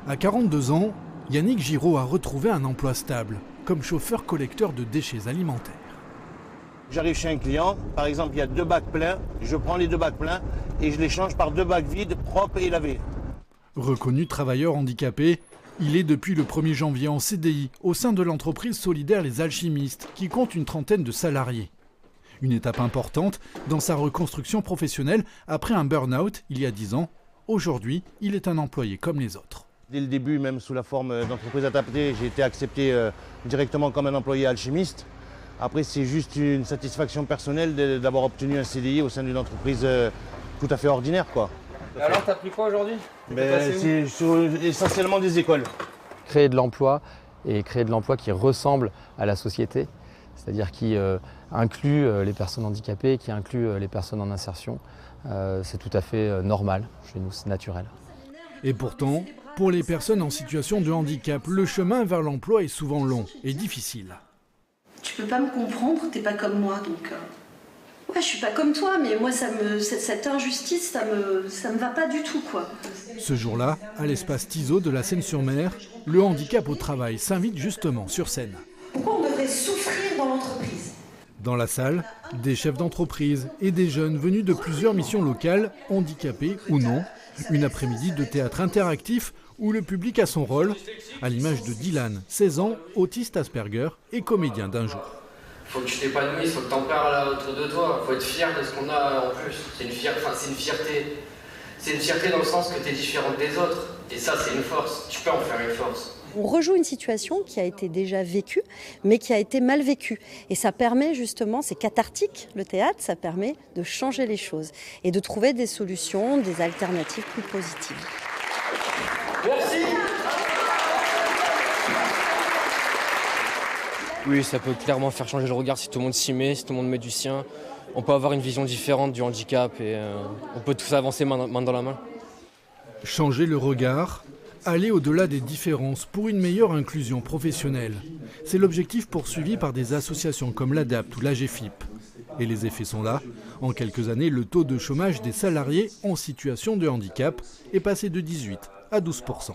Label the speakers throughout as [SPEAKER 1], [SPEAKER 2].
[SPEAKER 1] À 42 ans, Yannick Giraud a retrouvé un emploi stable, comme chauffeur-collecteur de déchets alimentaires.
[SPEAKER 2] J'arrive chez un client, par exemple il y a 2 bacs pleins, je prends les 2 bacs pleins et je les change par 2 bacs vides, propres et lavés.
[SPEAKER 1] Reconnu travailleur handicapé, il est depuis le 1er janvier en CDI au sein de l'entreprise solidaire Les Alchimistes, qui compte une trentaine de salariés. Une étape importante dans sa reconstruction professionnelle après un burn-out il y a 10 ans. Aujourd'hui, il est un employé comme les autres.
[SPEAKER 2] Dès le début, même sous la forme d'entreprise adaptée, j'ai été accepté directement comme un employé alchimiste. Après, c'est juste une satisfaction personnelle d'avoir obtenu un CDI au sein d'une entreprise tout à fait ordinaire, quoi.
[SPEAKER 3] Et alors, t'as pris quoi aujourd'hui?
[SPEAKER 2] C'est essentiellement des écoles.
[SPEAKER 4] Créer de l'emploi et créer de l'emploi qui ressemble à la société, c'est-à-dire qui inclut les personnes handicapées, qui inclut les personnes en insertion, c'est tout à fait normal chez nous, c'est naturel.
[SPEAKER 1] Et pourtant, pour les personnes en situation de handicap, le chemin vers l'emploi est souvent long et difficile.
[SPEAKER 5] Tu peux pas me comprendre, t'es pas comme moi, donc... Ouais, je suis pas comme toi, mais moi, cette injustice, ça me va pas du tout, quoi.
[SPEAKER 1] Ce jour-là, à l'espace Tizot de la Seine-sur-Mer, le handicap au travail s'invite justement sur scène.
[SPEAKER 5] Pourquoi on devrait souffrir dans l'entreprise?
[SPEAKER 1] Dans la salle, des chefs d'entreprise et des jeunes venus de plusieurs missions locales, handicapés ou non. Une après-midi de théâtre interactif où le public a son rôle, à l'image de Dylan, 16 ans, autiste Asperger et comédien d'un jour.
[SPEAKER 3] Faut que tu t'épanouisses, faut que t'en parles là autour de toi, faut être fier de ce qu'on a en plus. C'est une fierté. C'est une fierté dans le sens que t'es différente des autres. Et ça, c'est une force. Tu peux en faire une force.
[SPEAKER 6] On rejoue une situation qui a été déjà vécue, mais qui a été mal vécue. Et ça permet justement, c'est cathartique le théâtre, ça permet de changer les choses et de trouver des solutions, des alternatives plus positives.
[SPEAKER 3] Merci.
[SPEAKER 7] Oui, ça peut clairement faire changer le regard si tout le monde s'y met, si tout le monde met du sien. On peut avoir une vision différente du handicap et on peut tous avancer main dans la main.
[SPEAKER 1] Changer le regard, aller au-delà des différences pour une meilleure inclusion professionnelle. C'est l'objectif poursuivi par des associations comme l'ADAPT ou l'AGFIP. Et les effets sont là. En quelques années, le taux de chômage des salariés en situation de handicap est passé de 18 à 12%.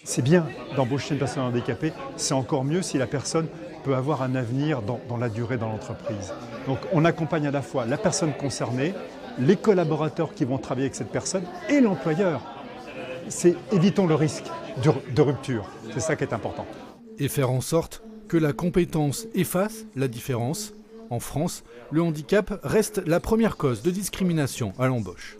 [SPEAKER 8] C'est bien d'embaucher une personne handicapée, c'est encore mieux si la personne peut avoir un avenir dans la durée dans l'entreprise. Donc on accompagne à la fois la personne concernée, les collaborateurs qui vont travailler avec cette personne et l'employeur. Évitons le risque de rupture, c'est ça qui est important.
[SPEAKER 1] Et faire en sorte que la compétence efface la différence. En France, le handicap reste la première cause de discrimination à l'embauche.